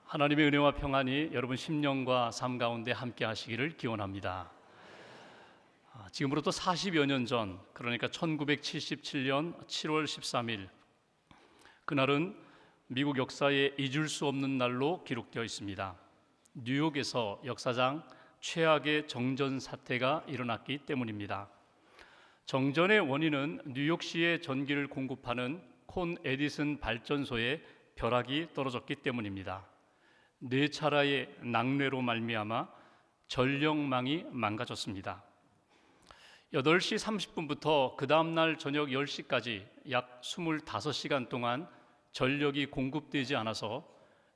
하나님의 은혜와 평안이 여러분 심령과 삶 가운데 함께 하시기를 기원합니다. 지금으로부터 40여 년 전, 그러니까 1977년 7월 13일, 그날은 미국 역사에 잊을 수 없는 날로 기록되어 있습니다. 뉴욕에서 역사상 최악의 정전 사태가 일어났기 때문입니다. 정전의 원인은 뉴욕시의 전기를 공급하는 콘 에디슨 발전소에 벼락이 떨어졌기 때문입니다. 네 차례의 낙뢰로 말미암아 전력망이 망가졌습니다. 8시 30분부터 그 다음 날 저녁 10시까지 약 25시간 동안 전력이 공급되지 않아서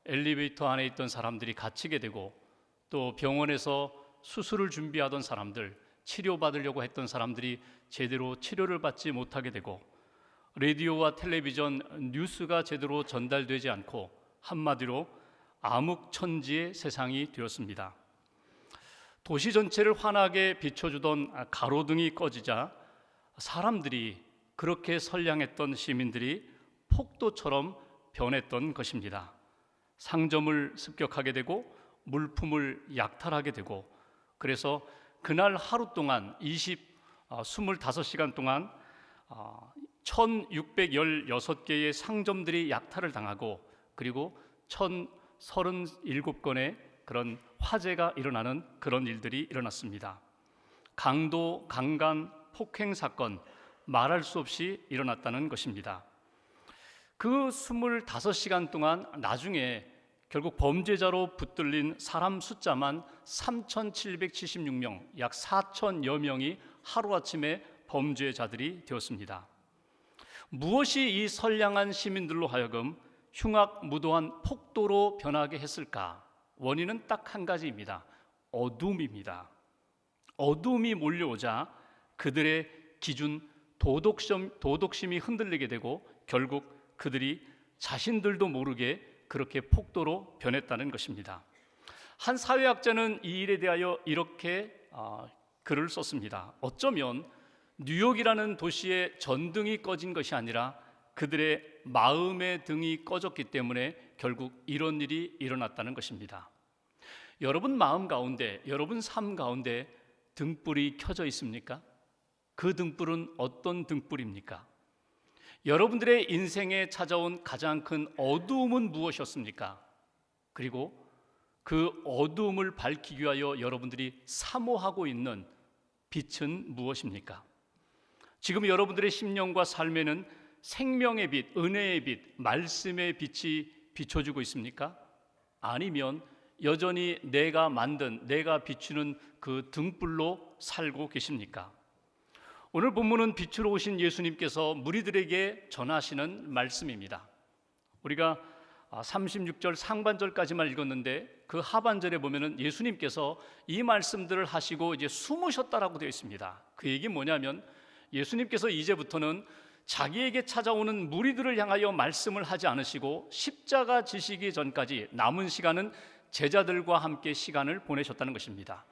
엘리베이터 안에 있던 사람들이 갇히게 되고, 또 병원에서 수술을 준비하던 사람들, 치료받으려고 했던 사람들이 제대로 치료를 받지 못하게 되고, 라디오와 텔레비전 뉴스가 제대로 전달되지 않고 한마디로 암흑천지의 세상이 되었습니다. 도시 전체를 환하게 비춰주던 가로등이 꺼지자 사람들이, 그렇게 선량했던 시민들이 폭도처럼 변했던 것입니다. 상점을 습격하게 되고 물품을 약탈하게 되고, 그래서 그날 하루 동안 25시간 동안 1616개의 상점들이 약탈을 당하고, 그리고 1037건의 그런 화재가 일어나는 그런 일들이 일어났습니다. 강도, 강간, 폭행 사건, 말할 수 없이 일어났다는 것입니다. 그 25시간 동안 나중에 결국 범죄자로 붙들린 사람 숫자만 3,776명, 약 4,000여 명이 하루아침에 범죄자들이 되었습니다. 무엇이 이 선량한 시민들로 하여금 흉악무도한 폭도로 변하게 했을까? 원인은 딱 한 가지입니다. 어둠입니다. 어둠이 몰려오자 그들의 기준, 도덕심이 흔들리게 되고, 결국 그들이 자신들도 모르게 그렇게 폭도로 변했다는 것입니다. 한 사회학자는 이 일에 대하여 이렇게 글을 썼습니다. 어쩌면 뉴욕이라는 도시의 전등이 꺼진 것이 아니라 그들의 마음의 등이 꺼졌기 때문에 결국 이런 일이 일어났다는 것입니다. 여러분 마음 가운데, 여러분 삶 가운데 등불이 켜져 있습니까? 그 등불은 어떤 등불입니까? 여러분들의 인생에 찾아온 가장 큰 어두움은 무엇이었습니까? 그리고 그 어두움을 밝히기 위하여 여러분들이 사모하고 있는 빛은 무엇입니까? 지금 여러분들의 심령과 삶에는 생명의 빛, 은혜의 빛, 말씀의 빛이 비춰주고 있습니까? 아니면 여전히 내가 만든, 내가 비추는 그 등불로 살고 계십니까? 오늘 본문은 빛으로 오신 예수님께서 무리들에게 전하시는 말씀입니다. 우리가 36절 상반절까지만 읽었는데 그 하반절에 보면은 예수님께서 이 말씀들을 하시고 이제 숨으셨다라고 되어 있습니다. 그 얘기 뭐냐면, 예수님께서 이제부터는 자기에게 찾아오는 무리들을 향하여 말씀을 하지 않으시고 십자가 지시기 전까지 남은 시간은 제자들과 함께 시간을 보내셨다는 것입니다.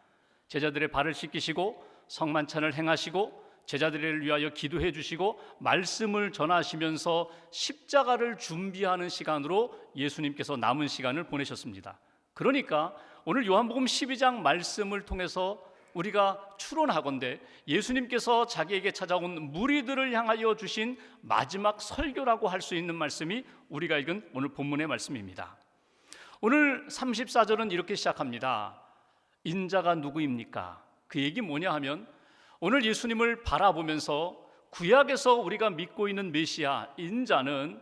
제자들의 발을 씻기시고 성만찬을 행하시고 제자들을 위하여 기도해 주시고 말씀을 전하시면서 십자가를 준비하는 시간으로 예수님께서 남은 시간을 보내셨습니다. 그러니까 오늘 요한복음 12장 말씀을 통해서 우리가 추론하건대 예수님께서 자기에게 찾아온 무리들을 향하여 주신 마지막 설교라고 할 수 있는 말씀이 우리가 읽은 오늘 본문의 말씀입니다. 오늘 34절은 이렇게 시작합니다. 인자가 누구입니까? 그 얘기 뭐냐 하면, 오늘 예수님을 바라보면서 구약에서 우리가 믿고 있는 메시아, 인자는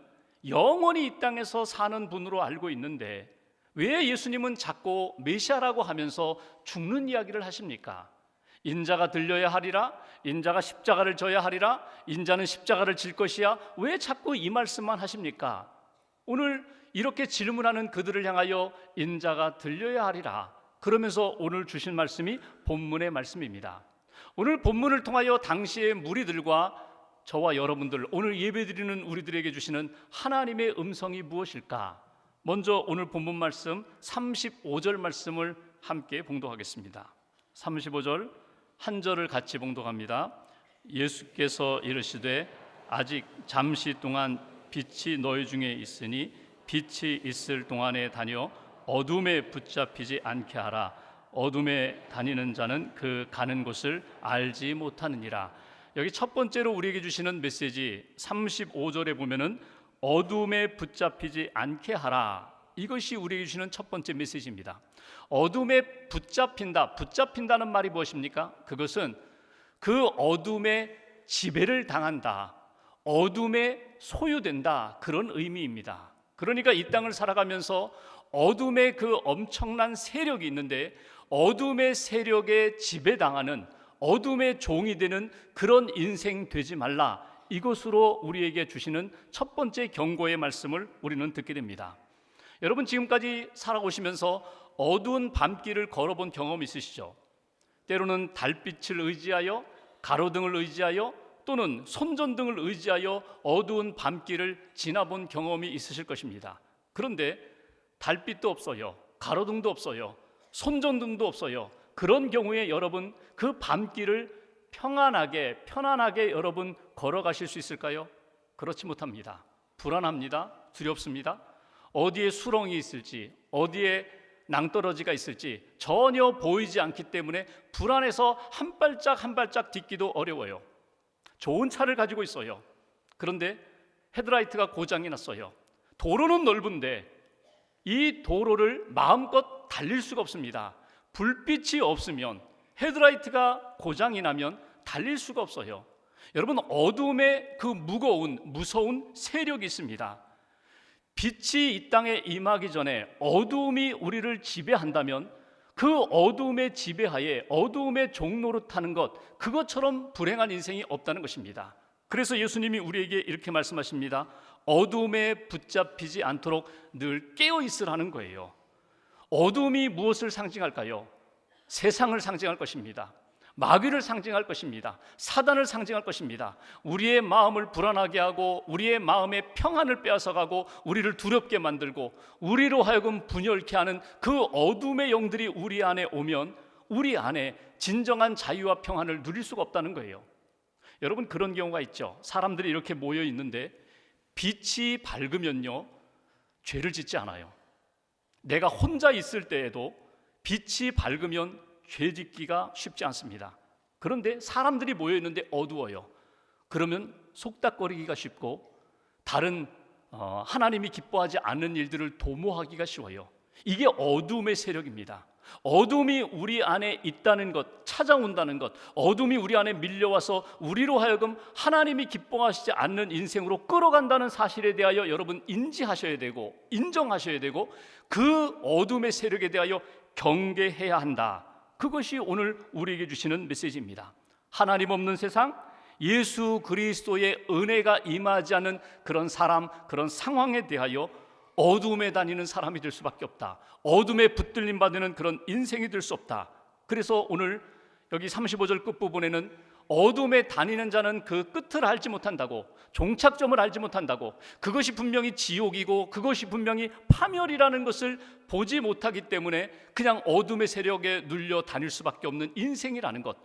영원히 이 땅에서 사는 분으로 알고 있는데 왜 예수님은 자꾸 메시아라고 하면서 죽는 이야기를 하십니까? 인자가 들려야 하리라, 인자가 십자가를 져야 하리라, 인자는 십자가를 질 것이야, 왜 자꾸 이 말씀만 하십니까? 오늘 이렇게 질문하는 그들을 향하여 인자가 들려야 하리라, 그러면서 오늘 주신 말씀이 본문의 말씀입니다. 오늘 본문을 통하여 당시의 무리들과 저와 여러분들, 오늘 예배드리는 우리들에게 주시는 하나님의 음성이 무엇일까? 먼저 오늘 본문 말씀 35절 말씀을 함께 봉독하겠습니다. 35절 한 절을 같이 봉독합니다. 예수께서 이르시되 아직 잠시 동안 빛이 너희 중에 있으니 빛이 있을 동안에 다녀 어둠에 붙잡히지 않게 하라. 어둠에 다니는 자는 그 가는 곳을 알지 못하느니라. 여기 첫 번째로 우리에게 주시는 메시지 35절에 보면은 어둠에 붙잡히지 않게 하라. 이것이 우리에게 주시는 첫 번째 메시지입니다. 어둠에 붙잡힌다는 말이 무엇입니까? 그것은 그 어둠의 지배를 당한다, 어둠에 소유된다, 그런 의미입니다. 그러니까 이 땅을 살아가면서 어둠의 그 엄청난 세력이 있는데 어둠의 세력에 지배당하는, 어둠의 종이 되는 그런 인생 되지 말라. 이것으로 우리에게 주시는 첫 번째 경고의 말씀을 우리는 듣게 됩니다. 여러분, 지금까지 살아오시면서 어두운 밤길을 걸어본 경험 있으시죠? 때로는 달빛을 의지하여, 가로등을 의지하여, 또는 손전등을 의지하여 어두운 밤길을 지나본 경험이 있으실 것입니다. 그런데 달빛도 없어요, 가로등도 없어요, 손전등도 없어요. 그런 경우에 여러분, 그 밤길을 편안하게 여러분 걸어가실 수 있을까요? 그렇지 못합니다. 불안합니다. 두렵습니다. 어디에 수렁이 있을지, 어디에 낭떠러지가 있을지 전혀 보이지 않기 때문에 불안해서 한 발짝 딛기도 어려워요. 좋은 차를 가지고 있어요. 그런데 헤드라이트가 고장이 났어요. 도로는 넓은데 이 도로를 마음껏 달릴 수가 없습니다. 불빛이 없으면, 헤드라이트가 고장이 나면 달릴 수가 없어요. 여러분, 어둠의 그 무서운 세력이 있습니다. 빛이 이 땅에 임하기 전에 어두움이 우리를 지배한다면 그 어두움의 지배하에 어두움의 종로로 타는 것, 그것처럼 불행한 인생이 없다는 것입니다. 그래서 예수님이 우리에게 이렇게 말씀하십니다. 어두움에 붙잡히지 않도록 늘 깨어 있으라는 거예요. 어두움이 무엇을 상징할까요? 세상을 상징할 것입니다. 마귀를 상징할 것입니다. 사단을 상징할 것입니다. 우리의 마음을 불안하게 하고 우리의 마음의 평안을 빼앗아가고 우리를 두렵게 만들고 우리로 하여금 분열케 하는 그 어둠의 영들이 우리 안에 오면 우리 안에 진정한 자유와 평안을 누릴 수가 없다는 거예요. 여러분, 그런 경우가 있죠. 사람들이 이렇게 모여 있는데 빛이 밝으면요, 죄를 짓지 않아요. 내가 혼자 있을 때에도 빛이 밝으면 죄 짓기가 쉽지 않습니다. 그런데 사람들이 모여 있는데 어두워요. 그러면 속닥거리기가 쉽고 다른 하나님이 기뻐하지 않는 일들을 도모하기가 쉬워요. 이게 어둠의 세력입니다. 어둠이 우리 안에 있다는 것, 찾아온다는 것, 어둠이 우리 안에 밀려와서 우리로 하여금 하나님이 기뻐하시지 않는 인생으로 끌어간다는 사실에 대하여 여러분 인지하셔야 되고 인정하셔야 되고 그 어둠의 세력에 대하여 경계해야 한다. 그것이 오늘 우리에게 주시는 메시지입니다. 하나님 없는 세상, 예수 그리스도의 은혜가 임하지 않는 그런 사람, 그런 상황에 대하여 어둠에 다니는 사람이 될 수밖에 없다. 어둠에 붙들림 받는 그런 인생이 될 수 없다. 그래서 오늘 여기 35절 끝부분에는 어둠에 다니는 자는 그 끝을 알지 못한다고, 종착점을 알지 못한다고, 그것이 분명히 지옥이고 그것이 분명히 파멸이라는 것을 보지 못하기 때문에 그냥 어둠의 세력에 눌려 다닐 수밖에 없는 인생이라는 것,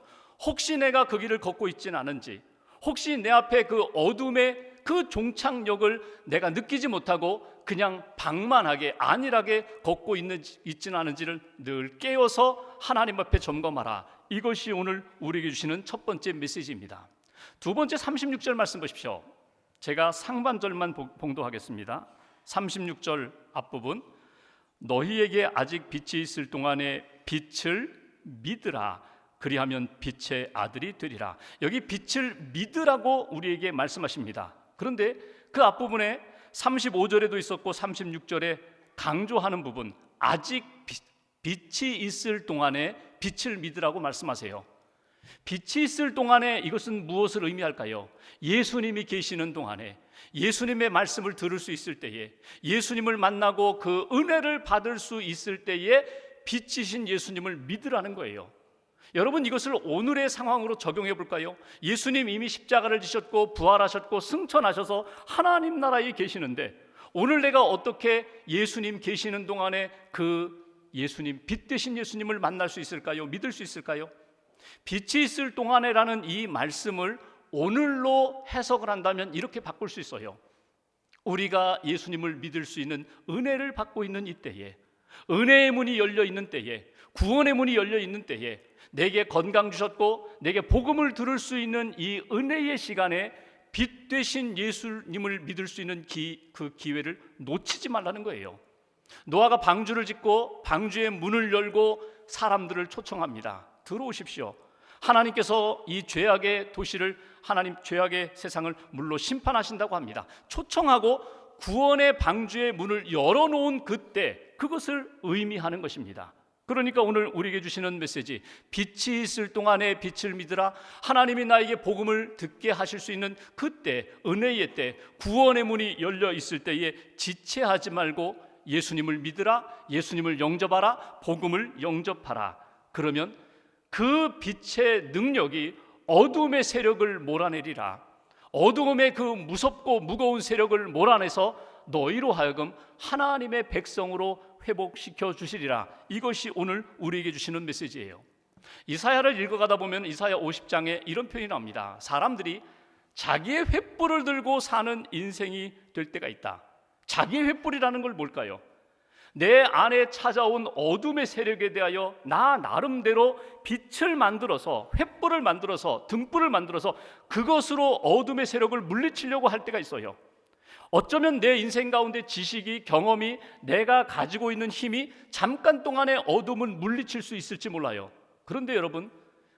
혹시 내가 그 길을 걷고 있지는 않은지, 혹시 내 앞에 그 어둠의 그 종착역을 내가 느끼지 못하고 그냥 방만하게 안일하게 걷고 있지는 않은지를 늘 깨어서 하나님 앞에 점검하라. 이것이 오늘 우리에게 주시는 첫 번째 메시지입니다. 두 번째 36절 말씀 보십시오. 제가 상반절만 봉독하겠습니다. 36절 앞부분, 너희에게 아직 빛이 있을 동안에 빛을 믿으라. 그리하면 빛의 아들이 되리라. 여기 빛을 믿으라고 우리에게 말씀하십니다. 그런데 그 앞부분에 35절에도 있었고 36절에 강조하는 부분, 아직 빛이 있을 동안에 빛을 믿으라고 말씀하세요. 빛이 있을 동안에 이것은 무엇을 의미할까요? 예수님이 계시는 동안에, 예수님의 말씀을 들을 수 있을 때에, 예수님을 만나고 그 은혜를 받을 수 있을 때에 빛이신 예수님을 믿으라는 거예요. 여러분, 이것을 오늘의 상황으로 적용해 볼까요? 예수님 이미 십자가를 지셨고 부활하셨고 승천하셔서 하나님 나라에 계시는데 오늘 내가 어떻게 예수님 계시는 동안에 그 예수님, 빛 되신 예수님을 만날 수 있을까요? 믿을 수 있을까요? 빛이 있을 동안에라는 이 말씀을 오늘로 해석을 한다면 이렇게 바꿀 수 있어요. 우리가 예수님을 믿을 수 있는 은혜를 받고 있는 이때에, 은혜의 문이 열려 있는 때에, 구원의 문이 열려 있는 때에 내게 건강 주셨고 내게 복음을 들을 수 있는 이 은혜의 시간에 빛 되신 예수님을 믿을 수 있는 그 기회를 놓치지 말라는 거예요. 노아가 방주를 짓고 방주의 문을 열고 사람들을 초청합니다. 들어오십시오. 하나님께서 이 죄악의 도시를, 하나님 죄악의 세상을 물로 심판하신다고 합니다. 초청하고 구원의 방주의 문을 열어놓은 그때, 그것을 의미하는 것입니다. 그러니까 오늘 우리에게 주시는 메시지, 빛이 있을 동안에 빛을 믿으라. 하나님이 나에게 복음을 듣게 하실 수 있는 그때, 은혜의 때, 구원의 문이 열려 있을 때에 지체하지 말고 예수님을 믿으라, 예수님을 영접하라, 복음을 영접하라. 그러면 그 빛의 능력이 어둠의 세력을 몰아내리라. 어둠의 그 무섭고 무거운 세력을 몰아내서 너희로 하여금 하나님의 백성으로 회복시켜 주시리라. 이것이 오늘 우리에게 주시는 메시지예요. 이사야를 읽어가다 보면 이사야 50장에 이런 표현이 나옵니다. 사람들이 자기의 횃불을 들고 사는 인생이 될 때가 있다. 자기의 횃불이라는 걸 뭘까요? 내 안에 찾아온 어둠의 세력에 대하여 나 나름대로 빛을 만들어서, 횃불을 만들어서, 등불을 만들어서 그것으로 어둠의 세력을 물리치려고 할 때가 있어요. 어쩌면 내 인생 가운데 지식이, 경험이, 내가 가지고 있는 힘이 잠깐 동안의 어둠을 물리칠 수 있을지 몰라요. 그런데 여러분,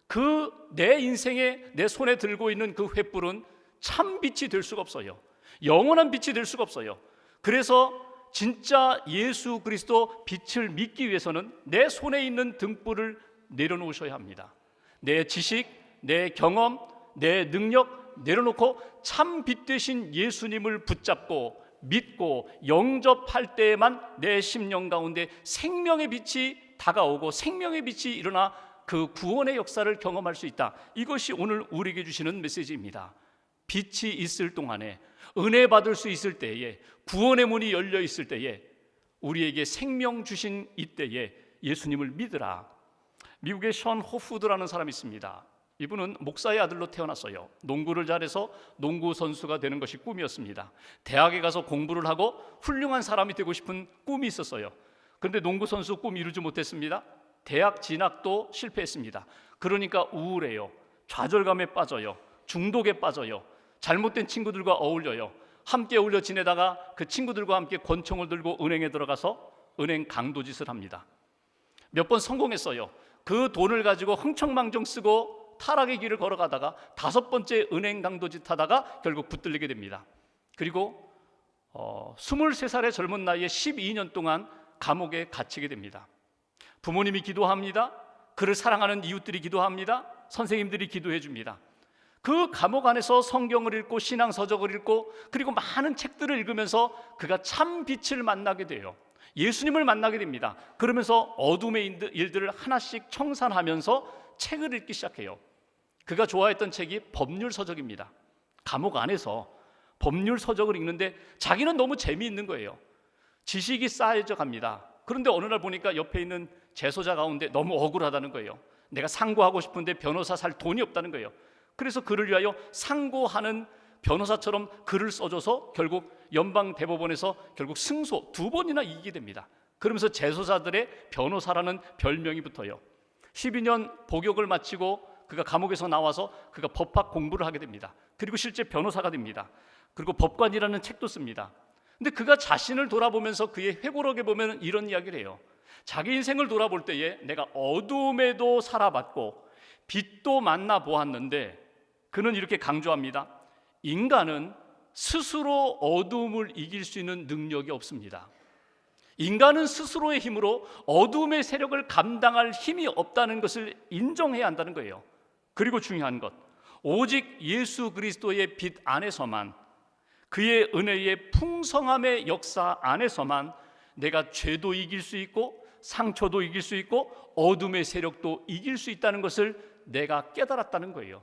그 내 인생에 내 손에 들고 있는 그 횃불은 참 빛이 될 수가 없어요. 영원한 빛이 될 수가 없어요. 그래서 진짜 예수 그리스도 빛을 믿기 위해서는 내 손에 있는 등불을 내려놓으셔야 합니다. 내 지식, 내 경험, 내 능력 내려놓고 참 빛 되신 예수님을 붙잡고 믿고 영접할 때에만 내 심령 가운데 생명의 빛이 다가오고 생명의 빛이 일어나 그 구원의 역사를 경험할 수 있다. 이것이 오늘 우리에게 주시는 메시지입니다. 빛이 있을 동안에, 은혜 받을 수 있을 때에, 구원의 문이 열려 있을 때에, 우리에게 생명 주신 이때에 예수님을 믿으라. 미국의 션 호푸드라는 사람이 있습니다. 이분은 목사의 아들로 태어났어요. 농구를 잘해서 농구 선수가 되는 것이 꿈이었습니다. 대학에 가서 공부를 하고 훌륭한 사람이 되고 싶은 꿈이 있었어요. 그런데 농구 선수 꿈 이루지 못했습니다. 대학 진학도 실패했습니다. 그러니까 우울해요. 좌절감에 빠져요. 중독에 빠져요. 잘못된 친구들과 어울려요. 함께 어울려 지내다가 그 친구들과 함께 권총을 들고 은행에 들어가서 은행 강도짓을 합니다. 몇 번 성공했어요. 그 돈을 가지고 흥청망청 쓰고 타락의 길을 걸어가다가 5번째 은행 강도짓 하다가 결국 붙들리게 됩니다. 그리고 23살의 젊은 나이에 12년 동안 감옥에 갇히게 됩니다. 부모님이 기도합니다. 그를 사랑하는 이웃들이 기도합니다. 선생님들이 기도해 줍니다. 그 감옥 안에서 성경을 읽고 신앙서적을 읽고 그리고 많은 책들을 읽으면서 그가 참 빛을 만나게 돼요. 예수님을 만나게 됩니다. 그러면서 어둠의 일들을 하나씩 청산하면서 책을 읽기 시작해요. 그가 좋아했던 책이 법률서적입니다. 감옥 안에서 법률서적을 읽는데 자기는 너무 재미있는 거예요. 지식이 쌓여져 갑니다. 그런데 어느 날 보니까 옆에 있는 재소자 가운데 너무 억울하다는 거예요. 내가 상고하고 싶은데 변호사 살 돈이 없다는 거예요. 그래서 그를 위하여 상고하는 변호사처럼 글을 써줘서 결국 연방대법원에서 결국 승소 2번이나 이기게 됩니다. 그러면서 재소자들의 변호사라는 별명이 붙어요. 12년 복역을 마치고 그가 감옥에서 나와서 그가 법학 공부를 하게 됩니다. 그리고 실제 변호사가 됩니다. 그리고 법관이라는 책도 씁니다. 근데 그가 자신을 돌아보면서 그의 회고록에 보면 이런 이야기를 해요. 자기 인생을 돌아볼 때에 내가 어둠에도 살아봤고 빛도 만나보았는데 그는 이렇게 강조합니다. 인간은 스스로 어둠을 이길 수 있는 능력이 없습니다. 인간은 스스로의 힘으로 어둠의 세력을 감당할 힘이 없다는 것을 인정해야 한다는 거예요. 그리고 중요한 것, 오직 예수 그리스도의 빛 안에서만, 그의 은혜의 풍성함의 역사 안에서만 내가 죄도 이길 수 있고 상처도 이길 수 있고 어둠의 세력도 이길 수 있다는 것을 내가 깨달았다는 거예요.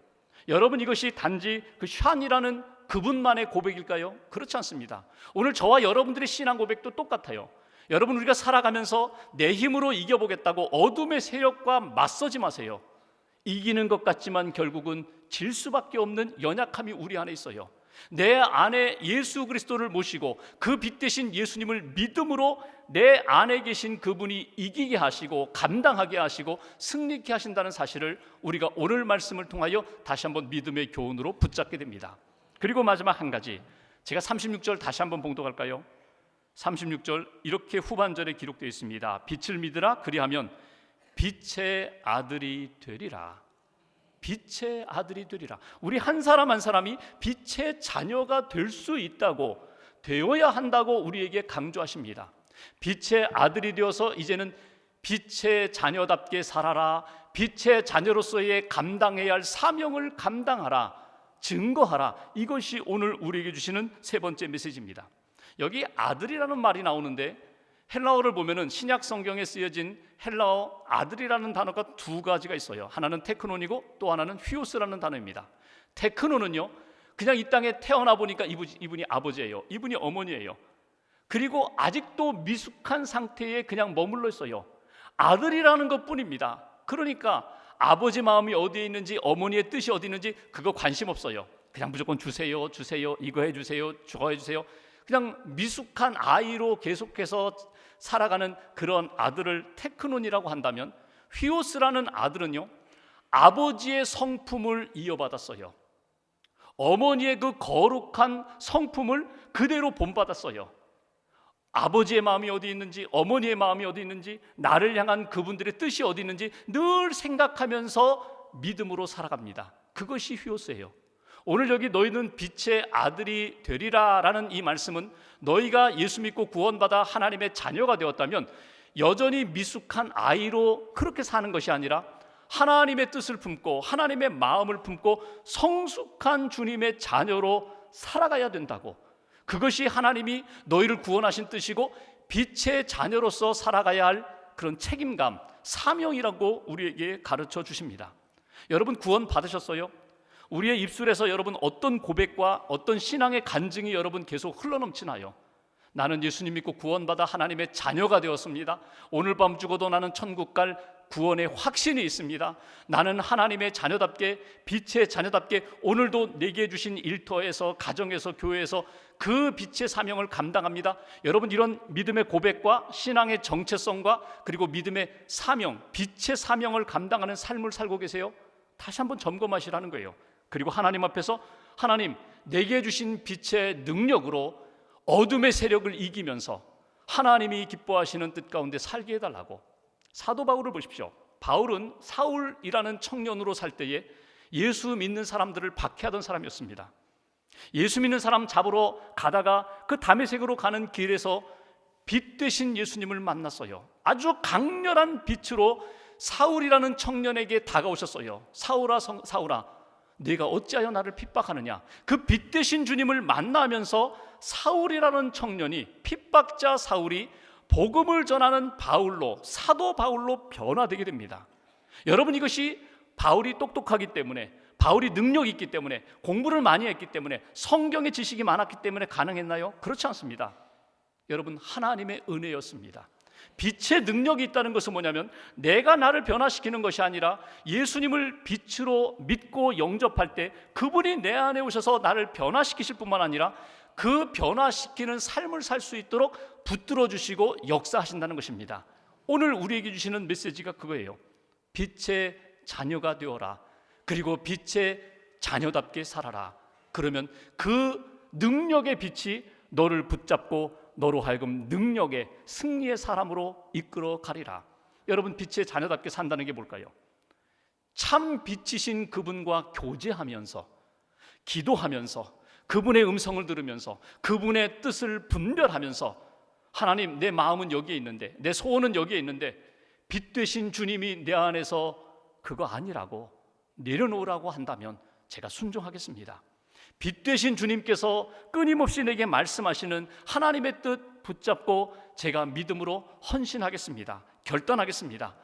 여러분, 이것이 단지 그 샨이라는 그분만의 고백일까요? 그렇지 않습니다. 오늘 저와 여러분들의 신앙 고백도 똑같아요. 여러분, 우리가 살아가면서 내 힘으로 이겨보겠다고 어둠의 세력과 맞서지 마세요. 이기는 것 같지만 결국은 질 수밖에 없는 연약함이 우리 안에 있어요. 내 안에 예수 그리스도를 모시고 그 빛 대신 예수님을 믿음으로 내 안에 계신 그분이 이기게 하시고 감당하게 하시고 승리케 하신다는 사실을 우리가 오늘 말씀을 통하여 다시 한번 믿음의 교훈으로 붙잡게 됩니다. 그리고 마지막 한 가지, 제가 36절 다시 한번 봉독할까요? 36절 이렇게 후반절에 기록되어 있습니다. 빛을 믿으라, 그리하면 빛의 아들이 되리라. 빛의 아들이 되리라. 우리 한 사람 한 사람이 빛의 자녀가 될 수 있다고, 되어야 한다고 우리에게 강조하십니다. 빛의 아들이 되어서 이제는 빛의 자녀답게 살아라. 빛의 자녀로서의 감당해야 할 사명을 감당하라, 증거하라. 이것이 오늘 우리에게 주시는 세 번째 메시지입니다. 여기 아들이라는 말이 나오는데 헬라어를 보면은 신약 성경에 쓰여진 헬라어 아들이라는 단어가 두 가지가 있어요. 하나는 테크논이고 또 하나는 휘오스라는 단어입니다. 테크논은요, 그냥 이 땅에 태어나 보니까 이분이 아버지예요, 이분이 어머니예요. 그리고 아직도 미숙한 상태에 그냥 머물러 있어요. 아들이라는 것뿐입니다. 그러니까 아버지 마음이 어디에 있는지, 어머니의 뜻이 어디 있는지 그거 관심 없어요. 그냥 무조건 주세요, 주세요, 이거 해주세요, 저거 해주세요. 그냥 미숙한 아이로 계속해서 살아가는 그런 아들을 테크논이라고 한다면, 휘오스라는 아들은요, 아버지의 성품을 이어받았어요. 어머니의 그 거룩한 성품을 그대로 본받았어요. 아버지의 마음이 어디 있는지, 어머니의 마음이 어디 있는지, 나를 향한 그분들의 뜻이 어디 있는지 늘 생각하면서 믿음으로 살아갑니다. 그것이 휘오스예요. 오늘 여기 너희는 빛의 아들이 되리라 라는 이 말씀은 너희가 예수 믿고 구원받아 하나님의 자녀가 되었다면 여전히 미숙한 아이로 그렇게 사는 것이 아니라 하나님의 뜻을 품고 하나님의 마음을 품고 성숙한 주님의 자녀로 살아가야 된다고, 그것이 하나님이 너희를 구원하신 뜻이고 빛의 자녀로서 살아가야 할 그런 책임감, 사명이라고 우리에게 가르쳐 주십니다. 여러분 구원 받으셨어요? 우리의 입술에서 여러분 어떤 고백과 어떤 신앙의 간증이 여러분 계속 흘러넘치나요? 나는 예수님 믿고 구원받아 하나님의 자녀가 되었습니다. 오늘 밤 죽어도 나는 천국 갈 구원의 확신이 있습니다. 나는 하나님의 자녀답게, 빛의 자녀답게 오늘도 내게 주신 일터에서, 가정에서, 교회에서 그 빛의 사명을 감당합니다. 여러분 이런 믿음의 고백과 신앙의 정체성과 그리고 믿음의 사명, 빛의 사명을 감당하는 삶을 살고 계세요? 다시 한번 점검하시라는 거예요. 그리고 하나님 앞에서 하나님, 내게 주신 빛의 능력으로 어둠의 세력을 이기면서 하나님이 기뻐하시는 뜻 가운데 살게 해달라고. 사도 바울을 보십시오. 바울은 사울이라는 청년으로 살 때에 예수 믿는 사람들을 박해하던 사람이었습니다. 예수 믿는 사람 잡으러 가다가 그 다메섹으로 가는 길에서 빛 되신 예수님을 만났어요. 아주 강렬한 빛으로 사울이라는 청년에게 다가오셨어요. 사울아, 사울아, 네가 어찌하여 나를 핍박하느냐. 그 빛 되신 주님을 만나면서 사울이라는 청년이, 핍박자 사울이 복음을 전하는 바울로, 사도 바울로 변화되게 됩니다. 여러분 이것이 바울이 똑똑하기 때문에, 바울이 능력이 있기 때문에, 공부를 많이 했기 때문에, 성경의 지식이 많았기 때문에 가능했나요? 그렇지 않습니다. 여러분 하나님의 은혜였습니다. 빛의 능력이 있다는 것은 뭐냐면 내가 나를 변화시키는 것이 아니라 예수님을 빛으로 믿고 영접할 때 그분이 내 안에 오셔서 나를 변화시키실 뿐만 아니라 그 변화시키는 삶을 살 수 있도록 붙들어 주시고 역사하신다는 것입니다. 오늘 우리에게 주시는 메시지가 그거예요. 빛의 자녀가 되어라. 그리고 빛의 자녀답게 살아라. 그러면 그 능력의 빛이 너를 붙잡고 너로 하여금 능력의, 승리의 사람으로 이끌어 가리라. 여러분 빛의 자녀답게 산다는 게 뭘까요? 참 빛이신 그분과 교제하면서, 기도하면서, 그분의 음성을 들으면서, 그분의 뜻을 분별하면서, 하나님 내 마음은 여기에 있는데, 내 소원은 여기에 있는데 빛 되신 주님이 내 안에서 그거 아니라고 내려놓으라고 한다면 제가 순종하겠습니다. 빛 되신 주님께서 끊임없이 내게 말씀하시는 하나님의 뜻 붙잡고 제가 믿음으로 헌신하겠습니다. 결단하겠습니다.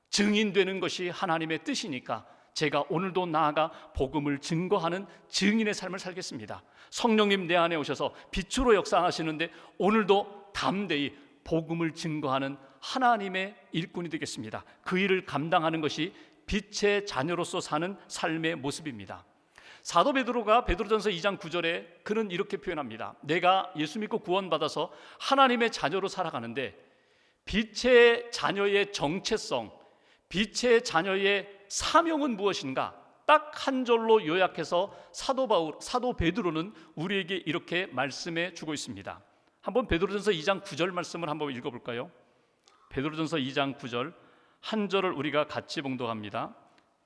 증인되는 것이 하나님의 뜻이니까 제가 오늘도 나아가 복음을 증거하는 증인의 삶을 살겠습니다. 성령님 내 안에 오셔서 빛으로 역사하시는데 오늘도 담대히 복음을 증거하는 하나님의 일꾼이 되겠습니다. 그 일을 감당하는 것이 빛의 자녀로서 사는 삶의 모습입니다. 사도 베드로가 베드로전서 2장 9절에 그는 이렇게 표현합니다. 내가 예수 믿고 구원받아서 하나님의 자녀로 살아가는데 빛의 자녀의 정체성, 빛의 자녀의 사명은 무엇인가? 딱 한 절로 요약해서 사도 베드로는 우리에게 이렇게 말씀해 주고 있습니다. 한번 베드로전서 2장 9절 말씀을 한번 읽어볼까요? 베드로전서 2장 9절 한 절을 우리가 같이 봉독합니다.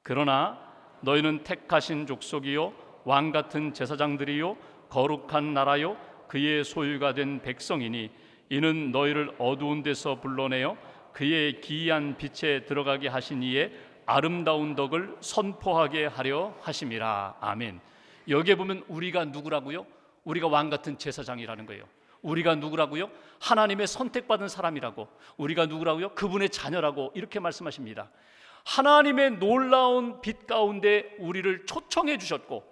그러나 너희는 택하신 족속이요 왕같은 제사장들이요 거룩한 나라요 그의 소유가 된 백성이니 이는 너희를 어두운 데서 불러내어 그의 기이한 빛에 들어가게 하신 이의 아름다운 덕을 선포하게 하려 하심이라. 아멘. 여기에 보면 우리가 누구라고요? 우리가 왕같은 제사장이라는 거예요. 우리가 누구라고요? 하나님의 선택받은 사람이라고. 우리가 누구라고요? 그분의 자녀라고 이렇게 말씀하십니다. 하나님의 놀라운 빛 가운데 우리를 초청해 주셨고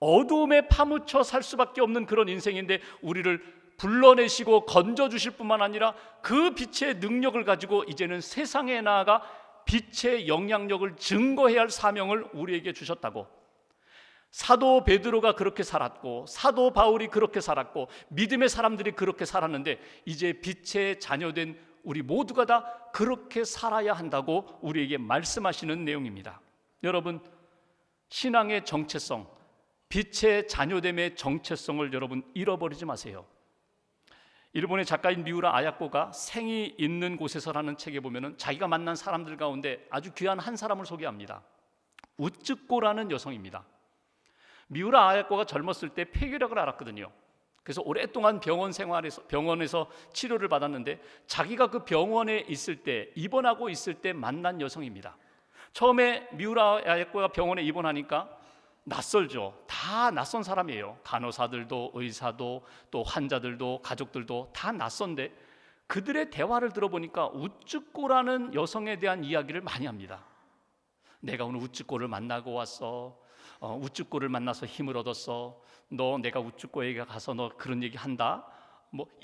어두움에 파묻혀 살 수밖에 없는 그런 인생인데 우리를 불러내시고 건져주실 뿐만 아니라 그 빛의 능력을 가지고 이제는 세상에 나아가 빛의 영향력을 증거해야 할 사명을 우리에게 주셨다고. 사도 베드로가 그렇게 살았고 사도 바울이 그렇게 살았고 믿음의 사람들이 그렇게 살았는데 이제 빛의 자녀된 우리 모두가 다 그렇게 살아야 한다고 우리에게 말씀하시는 내용입니다. 여러분, 신앙의 정체성, 빛의 자녀됨의 정체성을 여러분 잃어버리지 마세요. 일본의 작가인 미우라 아야코가 생이 있는 곳에서라는 책에 보면은 자기가 만난 사람들 가운데 아주 귀한 한 사람을 소개합니다. 우츠코라는 여성입니다. 미우라 아야코가 젊었을 때 폐결핵을 앓았거든요. 그래서 오랫동안 병원에서 치료를 받았는데 자기가 그 병원에 있을 때 입원하고 있을 때 만난 여성입니다. 처음에 미우라 아야코가 병원에 입원하니까 낯설죠. 다 낯선 사람이에요. 간호사들도 의사도 또 환자들도 가족들도 다 낯선데 그들의 대화를 들어보니까 우츠코라는 여성에 대한 이야기를 많이 합니다. 내가 오늘 우츠코를 만나고 왔어. 우츠코를 만나서 힘을 얻었어. 내가 우츠코에게 가서 너 그런 얘기 한다.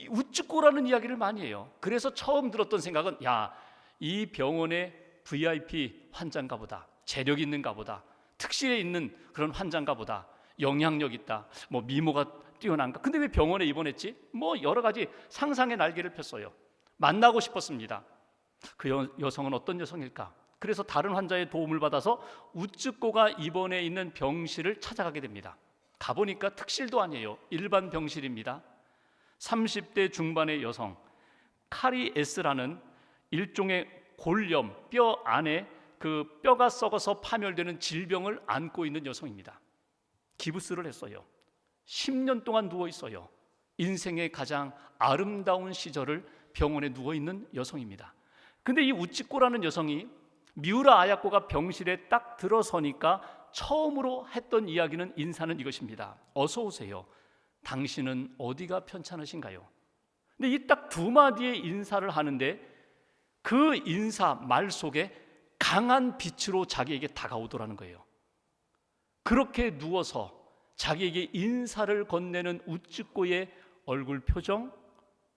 우츠코라는 이야기를 많이 해요. 그래서 처음 들었던 생각은 이 병원의 VIP 환자인가 보다. 재력 있는가 보다. 특실에 있는 그런 환자인가 보다. 영향력 있다. 미모가 뛰어난가. 근데 왜 병원에 입원했지? 여러 가지 상상의 날개를 폈어요. 만나고 싶었습니다. 그 여성은 어떤 여성일까? 그래서 다른 환자의 도움을 받아서 우츠코가 입원해 있는 병실을 찾아가게 됩니다. 가보니까 특실도 아니에요. 일반 병실입니다. 30대 중반의 여성 카리 S라는 일종의 골염, 뼈 안에 그 뼈가 썩어서 파멸되는 질병을 안고 있는 여성입니다. 기부스를 했어요. 10년 동안 누워 있어요. 인생의 가장 아름다운 시절을 병원에 누워 있는 여성입니다. 근데 이 우츠코라는 여성이 미우라 아야코가 병실에 딱 들어서니까 처음으로 했던 이야기는 인사는 이것입니다. 어서 오세요. 당신은 어디가 편찮으신가요? 근데 이 딱 두 마디의 인사를 하는데 그 인사 말 속에 강한 빛으로 자기에게 다가오더라는 거예요. 그렇게 누워서 자기에게 인사를 건네는 우츠코의 얼굴 표정,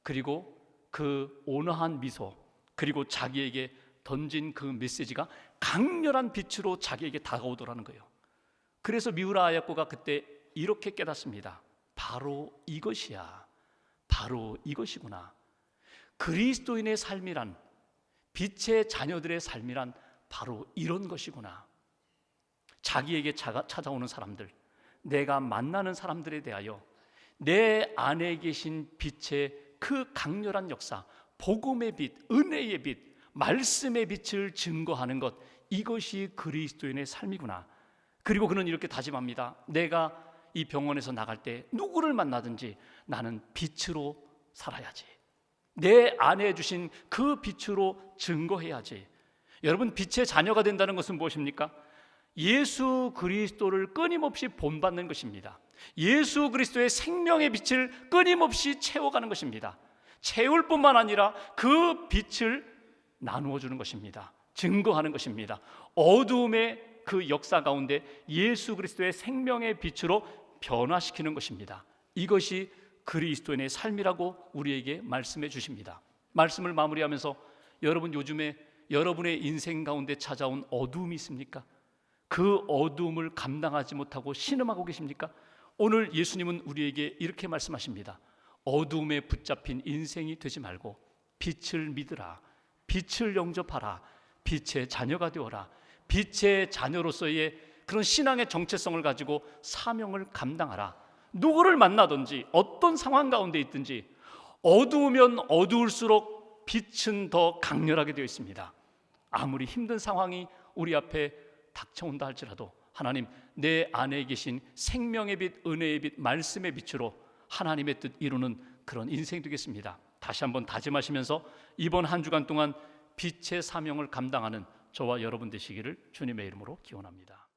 그리고 그 온화한 미소, 그리고 자기에게 던진 그 메시지가 강렬한 빛으로 자기에게 다가오더라는 거예요. 그래서 미우라 아야코가 그때 이렇게 깨닫습니다. 바로 이것이야. 바로 이것이구나. 그리스도인의 삶이란, 빛의 자녀들의 삶이란 바로 이런 것이구나. 자기에게 찾아오는 사람들, 내가 만나는 사람들에 대하여 내 안에 계신 빛의 그 강렬한 역사, 복음의 빛, 은혜의 빛, 말씀의 빛을 증거하는 것, 이것이 그리스도인의 삶이구나. 그리고 그는 이렇게 다짐합니다. 내가 이 병원에서 나갈 때 누구를 만나든지 나는 빛으로 살아야지. 내 안에 주신 그 빛으로 증거해야지. 여러분, 빛의 자녀가 된다는 것은 무엇입니까? 예수 그리스도를 끊임없이 본받는 것입니다. 예수 그리스도의 생명의 빛을 끊임없이 채워가는 것입니다. 채울 뿐만 아니라 그 빛을 나누어 주는 것입니다. 증거하는 것입니다. 어두움의 그 역사 가운데 예수 그리스도의 생명의 빛으로 변화시키는 것입니다. 이것이 그리스도인의 삶이라고 우리에게 말씀해 주십니다. 말씀을 마무리하면서 여러분, 요즘에 여러분의 인생 가운데 찾아온 어두움이 있습니까? 그 어두움을 감당하지 못하고 신음하고 계십니까? 오늘 예수님은 우리에게 이렇게 말씀하십니다. 어두움에 붙잡힌 인생이 되지 말고 빛을 믿으라. 빛을 영접하라. 빛의 자녀가 되어라. 빛의 자녀로서의 그런 신앙의 정체성을 가지고 사명을 감당하라. 누구를 만나든지 어떤 상황 가운데 있든지 어두우면 어두울수록 빛은 더 강렬하게 되어 있습니다. 아무리 힘든 상황이 우리 앞에 닥쳐온다 할지라도 하나님, 내 안에 계신 생명의 빛, 은혜의 빛, 말씀의 빛으로 하나님의 뜻 이루는 그런 인생 되겠습니다. 다시 한번 다짐하시면서 이번 한 주간 동안 빛의 사명을 감당하는 저와 여러분 되시기를 주님의 이름으로 기원합니다.